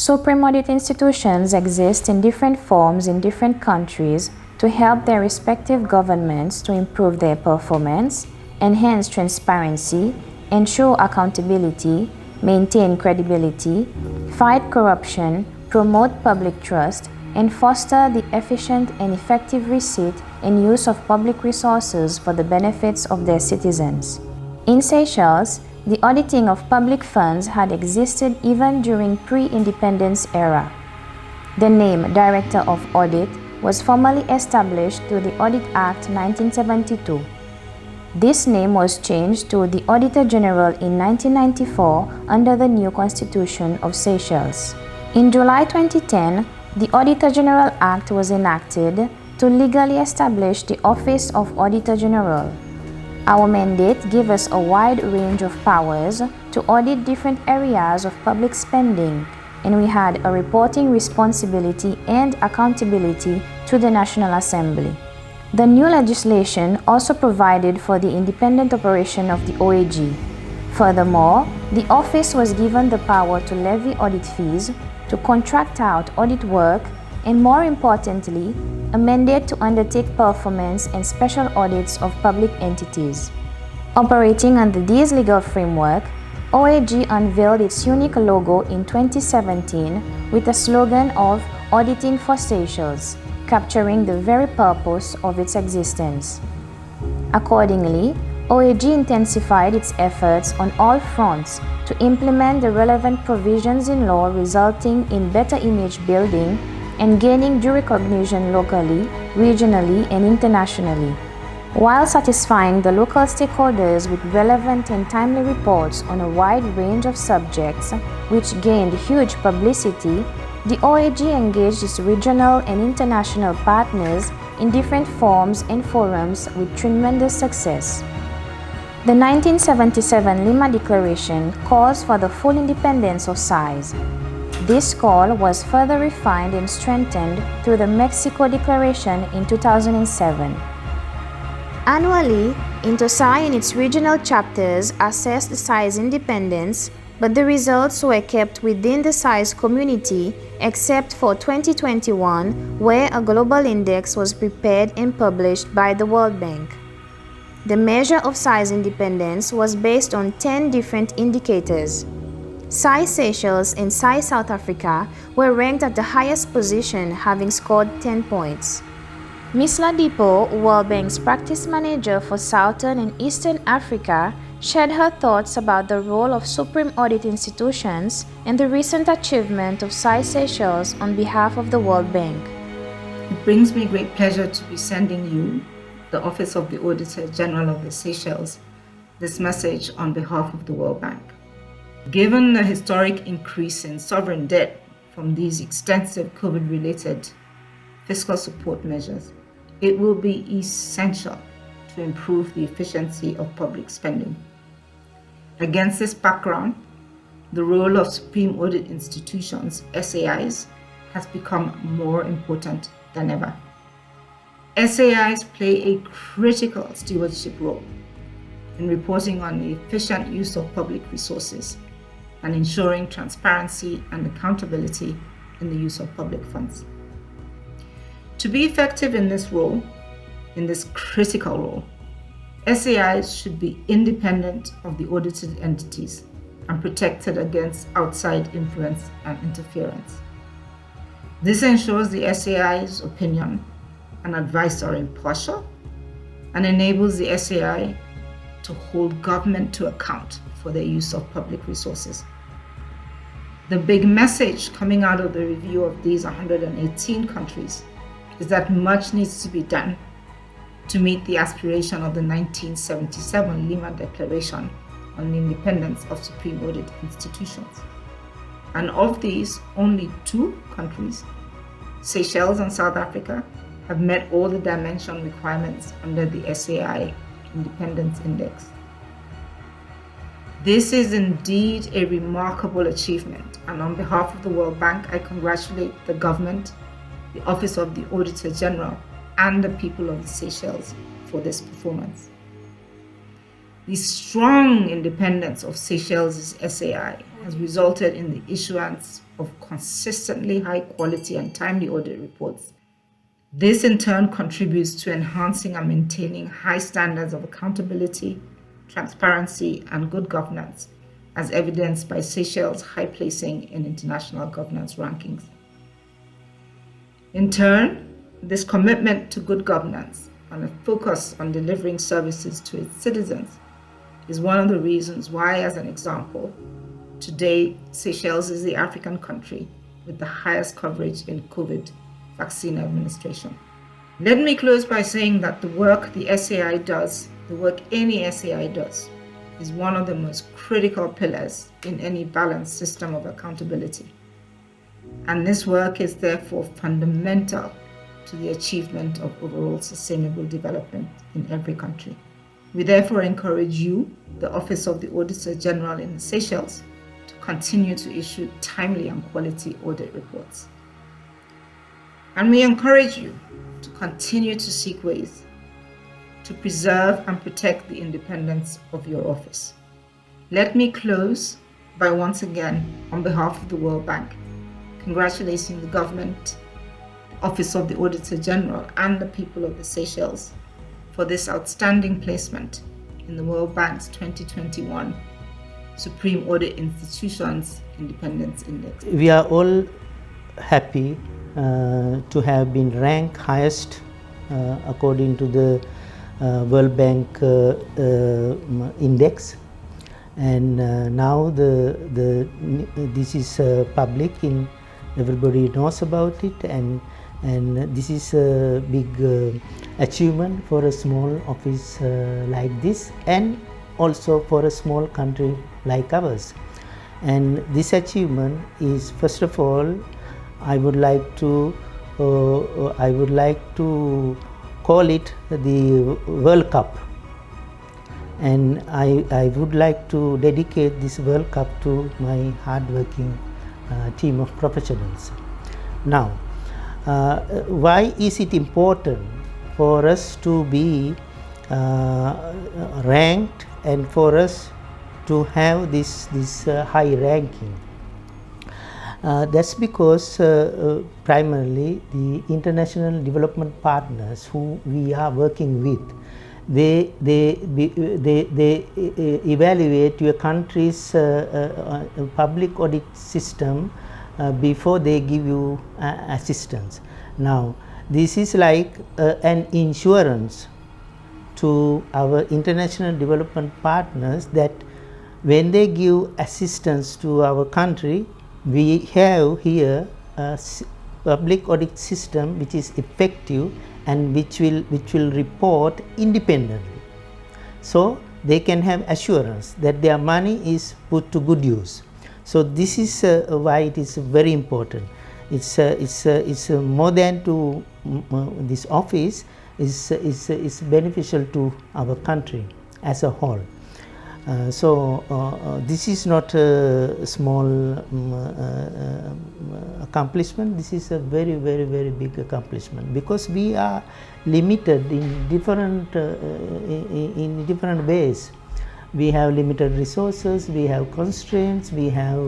Supreme audit institutions exist in different forms in different countries to help their respective governments to improve their performance, enhance transparency, ensure accountability, maintain credibility, fight corruption, promote public trust, and foster the efficient and effective receipt and use of public resources for the benefits of their citizens. In Seychelles, the auditing of public funds had existed even during pre-independence era. The name Director of Audit was formally established through the Audit Act 1972. This name was changed to the Auditor General in 1994 under the new Constitution of Seychelles. In July 2010, the Auditor General Act was enacted to legally establish the Office of Auditor General. Our mandate gives us a wide range of powers to audit different areas of public spending, and we had a reporting responsibility and accountability to the National Assembly. The new legislation also provided for the independent operation of the OAG. Furthermore, the office was given the power to levy audit fees, to contract out audit work, and more importantly, a mandate to undertake performance and special audits of public entities. Operating under this legal framework, OAG unveiled its unique logo in 2017 with a slogan of Auditing for Seychelles, capturing the very purpose of its existence. Accordingly, OAG intensified its efforts on all fronts to implement the relevant provisions in law, resulting in better image building and gaining due recognition locally, regionally, and internationally. While satisfying the local stakeholders with relevant and timely reports on a wide range of subjects, which gained huge publicity, the OAG engaged its regional and international partners in different forms and forums with tremendous success. The 1977 Lima Declaration calls for the full independence of SAIs. This call was further refined and strengthened through the Mexico Declaration in 2007. Annually, SAI and its regional chapters assessed the SAI's independence, but the results were kept within the SAI's community except for 2021, where a global index was prepared and published by the World Bank. The measure of SAI's independence was based on 10 different indicators. SAI Seychelles and SAI South Africa were ranked at the highest position, having scored 10 points. Ms. Ladipo, World Bank's practice manager for Southern and Eastern Africa, shared her thoughts about the role of supreme audit institutions and the recent achievement of SAI Seychelles on behalf of the World Bank. It brings me great pleasure to be sending you, the Office of the Auditor General of the Seychelles, this message on behalf of the World Bank. Given the historic increase in sovereign debt from these extensive COVID-related fiscal support measures, it will be essential to improve the efficiency of public spending. Against this background, the role of supreme audit institutions, SAIs, has become more important than ever. SAIs play a critical stewardship role in reporting on the efficient use of public resources and ensuring transparency and accountability in the use of public funds. To be effective in this role, in this critical role, SAIs should be independent of the audited entities and protected against outside influence and interference. This ensures the SAI's opinion and advice are impartial and enables the SAI to hold government to account for their use of public resources. The big message coming out of the review of these 118 countries is that much needs to be done to meet the aspiration of the 1977 Lima Declaration on the independence of supreme audit institutions. And of these, only 2 countries, Seychelles and South Africa, have met all the dimension requirements under the SAI Independence Index. This is indeed a remarkable achievement, and on behalf of the World Bank, I congratulate the government, the Office of the Auditor General, and the people of the Seychelles for this performance. The strong independence of Seychelles' SAI has resulted in the issuance of consistently high quality and timely audit reports. This in turn contributes to enhancing and maintaining high standards of accountability, transparency, and good governance, as evidenced by Seychelles' high placing in international governance rankings. In turn, this commitment to good governance and a focus on delivering services to its citizens is one of the reasons why, as an example, today Seychelles is the African country with the highest coverage in COVID vaccine administration. Let me close by saying that the work the SAI does, the work any SAI does, is one of the most critical pillars in any balanced system of accountability. And this work is therefore fundamental to the achievement of overall sustainable development in every country. We therefore encourage you, the Office of the Auditor General in the Seychelles, to continue to issue timely and quality audit reports. And we encourage you to continue to seek ways to preserve and protect the independence of your office. Let me close by once again, on behalf of the World Bank, congratulating the government, the Office of the Auditor General, and the people of the Seychelles for this outstanding placement in the World Bank's 2021 Supreme Audit Institutions Independence Index. We are all happy to have been ranked highest according to the World Bank index, and now this is public, in everybody knows about it, and this is a big achievement for a small office like this, and also for a small country like ours. And this achievement is, first of all, I would like to call it the World Cup, and I would like to dedicate this World Cup to my hard-working team of professionals. Now, why is it important for us to be ranked and for us to have this high ranking? That's because primarily the international development partners who we are working with, they evaluate your country's public audit system before they give you assistance. Now, this is like an insurance to our international development partners that when they give assistance to our country, we have here a public audit system which is effective and which will report independently. So they can have assurance that their money is put to good use. So this is why it is very important. It's more than to this office, is beneficial to our country as a whole. So this is not a small accomplishment. This is a very big accomplishment, because we are limited in different ways. We have limited resources, we have constraints, we have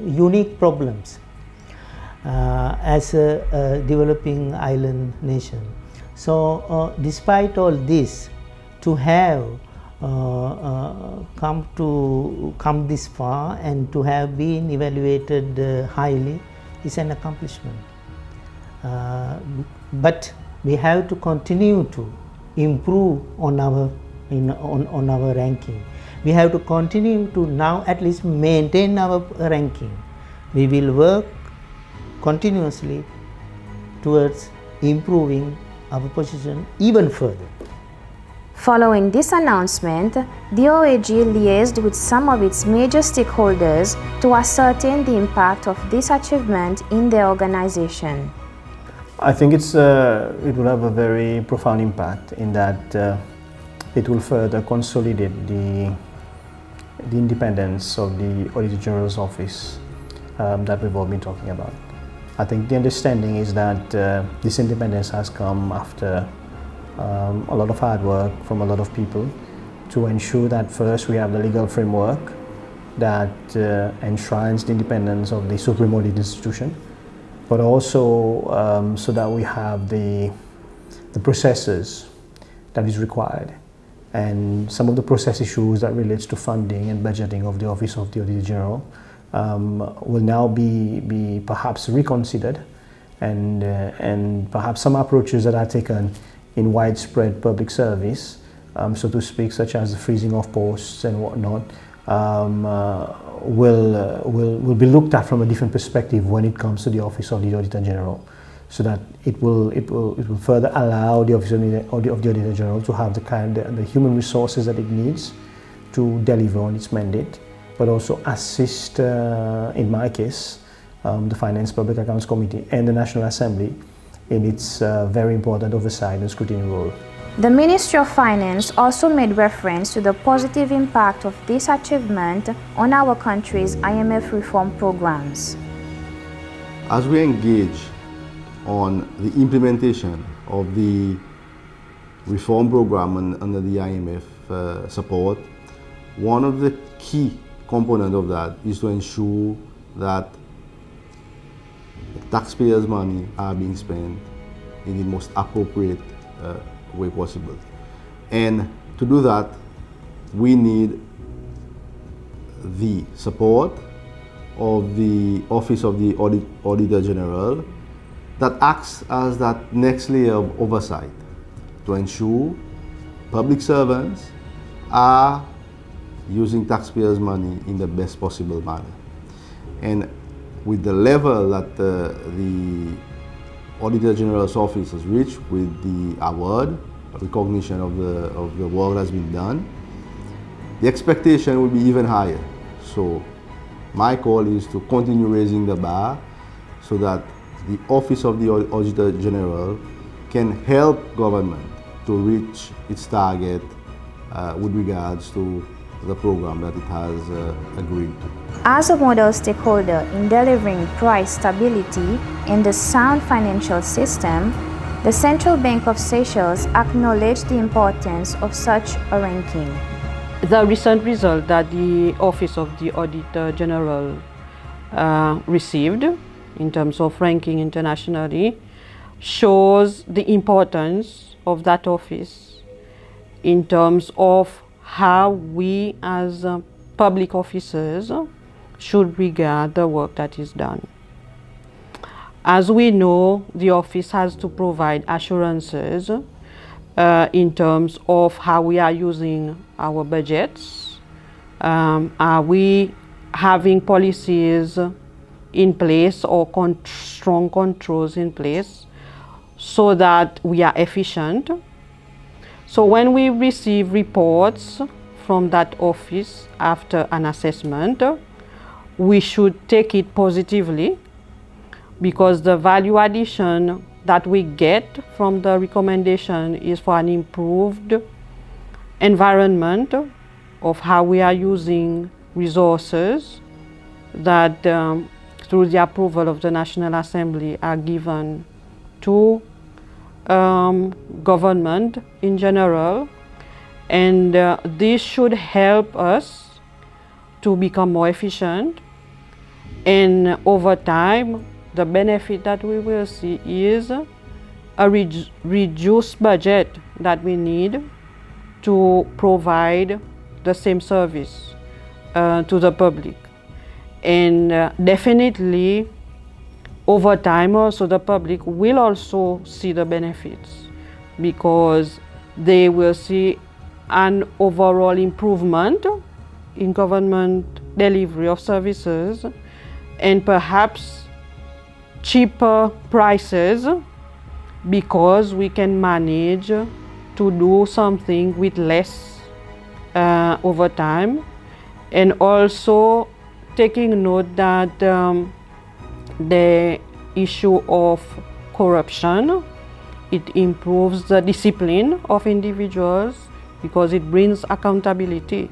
unique problems as a developing island nation. So despite all this, to have come this far and to have been evaluated highly is an accomplishment. But we have to continue to improve on our ranking. We have to continue to now at least maintain our ranking. We will work continuously towards improving our position even further. Following this announcement, the OAG liaised with some of its major stakeholders to ascertain the impact of this achievement in their organization. I think it will have a very profound impact in that it will further consolidate the independence of the Auditor General's office that we've all been talking about. I think the understanding is that this independence has come after a lot of hard work from a lot of people to ensure that first we have the legal framework that enshrines the independence of the supreme audit institution, but also so that we have the processes that is required. And some of the process issues that relates to funding and budgeting of the Office of the Auditor General will now be perhaps reconsidered, and perhaps some approaches that are taken in widespread public service, so to speak, such as the freezing of posts and whatnot, will be looked at from a different perspective when it comes to the Office of the Auditor General, so that it will further allow the Office of the Auditor General to have the human resources that it needs to deliver on its mandate, but also assist, in my case, the Finance Public Accounts Committee and the National Assembly in its very important oversight and scrutiny role. The Ministry of Finance also made reference to the positive impact of this achievement on our country's IMF reform programs. As we engage on the implementation of the reform program under the IMF support, one of the key components of that is to ensure that taxpayers' money are being spent in the most appropriate way possible. And to do that, we need the support of the Office of the Auditor General that acts as that next layer of oversight to ensure public servants are using taxpayers' money in the best possible manner. And with the level that the Auditor General's office has reached, with the award, recognition of the work that's been done, the expectation will be even higher. So my call is to continue raising the bar so that the Office of the Auditor General can help government to reach its target with regards to the program that it has agreed to. As a model stakeholder in delivering price stability in the sound financial system, the Central Bank of Seychelles acknowledged the importance of such a ranking. The recent result that the Office of the Auditor General received in terms of ranking internationally shows the importance of that office in terms of how we as public officers should regard the work that is done. As we know, the office has to provide assurances in terms of how we are using our budgets. Are we having policies in place or strong controls in place so that we are efficient? So when we receive reports from that office after an assessment, we should take it positively, because the value addition that we get from the recommendation is for an improved environment of how we are using resources that through the approval of the National Assembly are given to government in general, and this should help us to become more efficient, and over time the benefit that we will see is a reduced budget that we need to provide the same service to the public. And definitely over time also the public will also see the benefits, because they will see an overall improvement in government delivery of services, and perhaps cheaper prices, because we can manage to do something with less over time. And also taking note that the issue of corruption, it improves the discipline of individuals, because it brings accountability,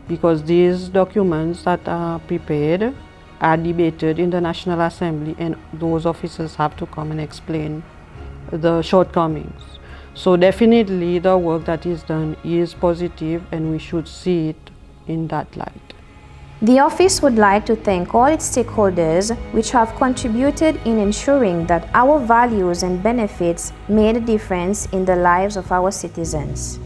because these documents that are prepared are debated in the National Assembly, and those officers have to come and explain the shortcomings. So definitely the work that is done is positive, and we should see it in that light. The office would like to thank all its stakeholders which have contributed in ensuring that our values and benefits made a difference in the lives of our citizens.